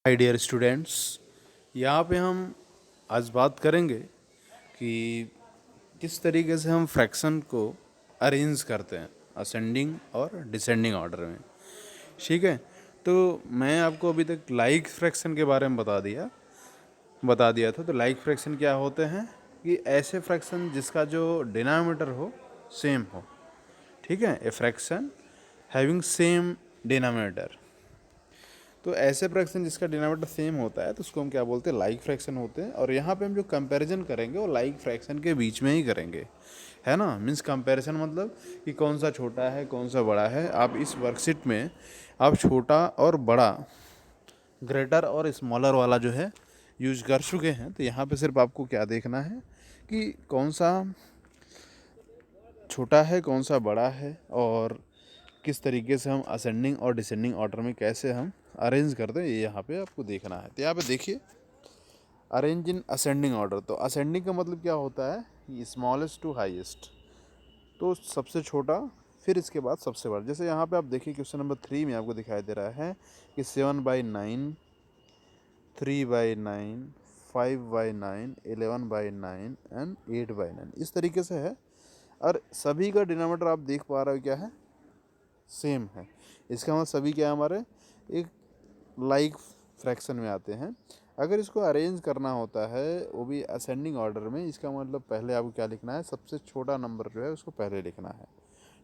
Hi dear students, यहाँ पे हम आज बात करेंगे कि किस तरीके से हम फ्रैक्शन को अरेंज करते हैं असेंडिंग और डिसेंडिंग ऑर्डर में। ठीक है, तो मैं आपको अभी तक लाइक फ्रैक्शन के बारे में बता दिया था। तो लाइक फ्रैक्शन क्या होते हैं कि ऐसे फ्रैक्शन जिसका जो डिनोमिनेटर हो सेम हो। ठीक है, a fraction having same denominator. तो ऐसे फ्रैक्शन जिसका डिनोमिनेटर सेम होता है तो उसको हम क्या बोलते हैं, लाइक फ्रैक्शन होते हैं। और यहाँ पे हम जो कंपैरिजन करेंगे वो लाइक फ्रैक्शन के बीच में ही करेंगे, है ना। मीन्स कंपैरिजन मतलब कि कौन सा छोटा है कौन सा बड़ा है। आप इस वर्कशीट में आप छोटा और बड़ा, ग्रेटर और स्मॉलर वाला जो है यूज कर चुके हैं। तो यहाँ पे सिर्फ आपको क्या देखना है कि कौन सा छोटा है कौन सा बड़ा है और किस तरीके से हम असेंडिंग और डिसेंडिंग ऑर्डर में कैसे हम अरेंज करते हैं, ये यहाँ पे आपको देखना है। तो यहाँ पे देखिए, अरेंज इन असेंडिंग ऑर्डर। तो असेंडिंग का मतलब क्या होता है कि स्मॉलेस्ट टू हाईएस्ट, तो सबसे छोटा फिर इसके बाद सबसे बड़ा। जैसे यहाँ पे आप देखिए क्वेश्चन नंबर 3 में आपको दिखाई दे रहा है कि 7/9, 3/9, 5/9, 11/9 एंड 8/9 इस तरीके से है। और सभी का डिनोमिनेटर आप देख पा रहे हो क्या है, सेम है। इसका मतलब सभी क्या है हमारे एक लाइक फ्रैक्शन में आते हैं। अगर इसको अरेंज करना होता है वो भी असेंडिंग ऑर्डर में, इसका मतलब पहले आपको क्या लिखना है, सबसे छोटा नंबर जो है उसको पहले लिखना है।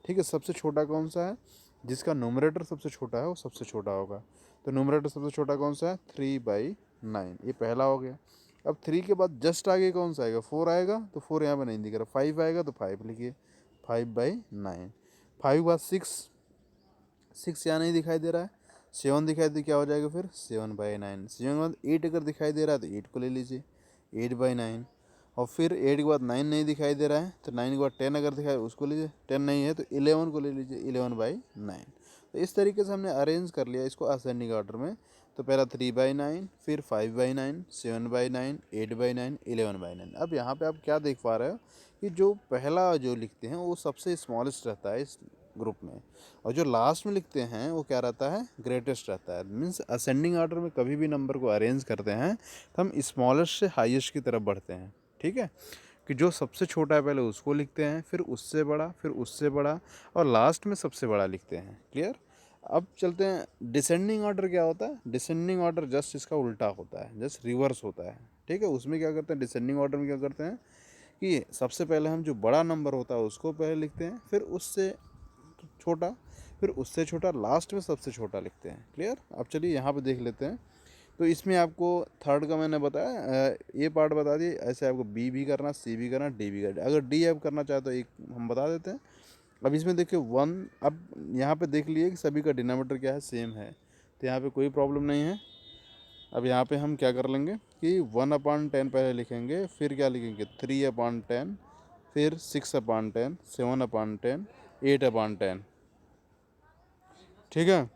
ठीक है, सबसे छोटा कौन सा है, जिसका नोमरेटर सबसे छोटा है वो सबसे छोटा होगा। तो नोमरेटर सबसे छोटा कौन सा है, 3/9, ये पहला हो गया। अब 3 के बाद जस्ट आगे कौन सा आएगा, 4 आएगा। तो 4 यहाँ पर नहीं दिख रहा। 5 आएगा तो 5 लिखिए, 5/9। 5 के बाद 6 यहाँ नहीं दिखाई दे रहा है। 7 दिखाई दे, क्या हो जाएगा फिर 7/9। 7 के बाद 8 अगर दिखाई दे रहा है तो 8 को ले लीजिए, 8/9। और फिर 8 के बाद 9 नहीं दिखाई दे रहा है तो 9 के बाद 10 अगर दिखाई उसको लीजिए, 10 नहीं है तो 11 को ले लीजिए, 11/9। तो इस तरीके से हमने अरेंज कर लिया इसको असेंडिंग ऑर्डर में। तो पहला 3/9, फिर 5/9, 7/9, 8/9, 11/9। अब यहाँ पे आप क्या देख पा रहे हो कि जो पहला जो लिखते हैं वो सबसे स्मॉलेस्ट रहता है इस ग्रुप में, और जो लास्ट में लिखते हैं वो क्या रहता है, ग्रेटेस्ट रहता है। मीन्स असेंडिंग ऑर्डर में कभी भी नंबर को अरेंज करते हैं तो हम स्मॉलेस्ट से हाईएस्ट की तरफ बढ़ते हैं। ठीक है, कि जो सबसे छोटा है पहले उसको लिखते हैं, फिर उससे बड़ा, फिर उससे बड़ा, और लास्ट में सबसे बड़ा लिखते हैं। क्लियर। अब चलते हैं डिसेंडिंग ऑर्डर। क्या होता है डिसेंडिंग ऑर्डर, जस्ट इसका उल्टा होता है, जस्ट रिवर्स होता है। ठीक है, उसमें क्या करते हैं, डिसेंडिंग ऑर्डर में क्या करते हैं कि सबसे पहले हम जो बड़ा नंबर होता है उसको पहले लिखते हैं, फिर उससे छोटा, फिर उससे छोटा, लास्ट में सबसे छोटा लिखते हैं। क्लियर। अब चलिए यहाँ पे देख लेते हैं। तो इसमें आपको थर्ड का मैंने बताया, ये पार्ट बता दिए। ऐसे आपको बी भी करना, सी भी करना, डी भी करना। अगर डी आप करना चाहे तो एक हम बता देते हैं। अब इसमें देखिए 1, अब यहाँ पे देख लिए कि सभी का डिनोमिनेटर क्या है, सेम है। तो यहाँ पे कोई प्रॉब्लम नहीं है। अब यहाँ पे हम क्या कर लेंगे कि 1/10 पहले लिखेंगे, फिर क्या लिखेंगे 3/10, फिर 6/10, 7/10, 8/10। ठीक है।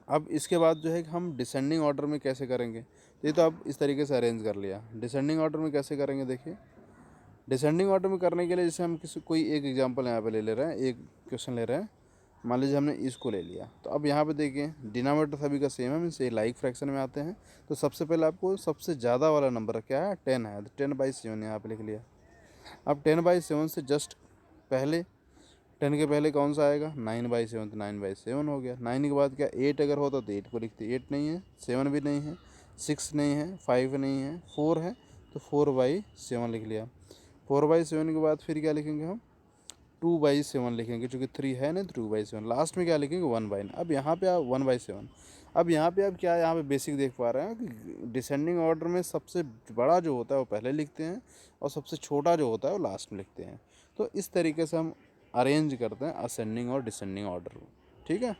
अब इसके बाद जो है कि हम डिसेंडिंग ऑर्डर में कैसे करेंगे, तो ये तो आप इस तरीके से अरेंज कर लिया। डिसेंडिंग ऑर्डर में कैसे करेंगे, देखिए डिसेंडिंग ऑर्डर में करने के लिए जैसे हम कोई एक एग्जांपल यहाँ पे ले रहे हैं, एक क्वेश्चन ले रहे हैं। मान लीजिए हमने इसको ले लिया। तो अब यहाँ पे देखिए डिनोमिनेटर सभी का सेम है, मीन्स ये लाइक फ्रैक्शन में आते हैं। तो सबसे पहले आपको सबसे ज़्यादा वाला नंबर क्या है, 10 है, तो 10/7 यहाँ पे लिख लिया। अब 10/7 से जस्ट पहले, 10 के पहले कौन सा आएगा, 9/7, तो 9/7 हो गया। 9 के बाद क्या 8 अगर होता तो 8 को लिखते, 8 नहीं है, 7 भी नहीं है, 6 नहीं है, 5 नहीं है, 4 है, तो 4/7 लिख लिया। 4/7 के बाद फिर क्या लिखेंगे हम, 2/7 लिखेंगे, चूँकि 3 है ना, तो 2/7। लास्ट में क्या लिखेंगे, 1/9। अब यहाँ पे आप 1/7। अब यहाँ पे आप क्या, यहाँ पे बेसिक देख पा रहे हैं कि डिसेंडिंग ऑर्डर में सबसे बड़ा जो होता है वो पहले लिखते हैं, और सबसे छोटा जो होता है वो लास्ट में लिखते हैं। तो इस तरीके से हम अरेंज करते हैं असेंडिंग और डिसेंडिंग ऑर्डर। ठीक है।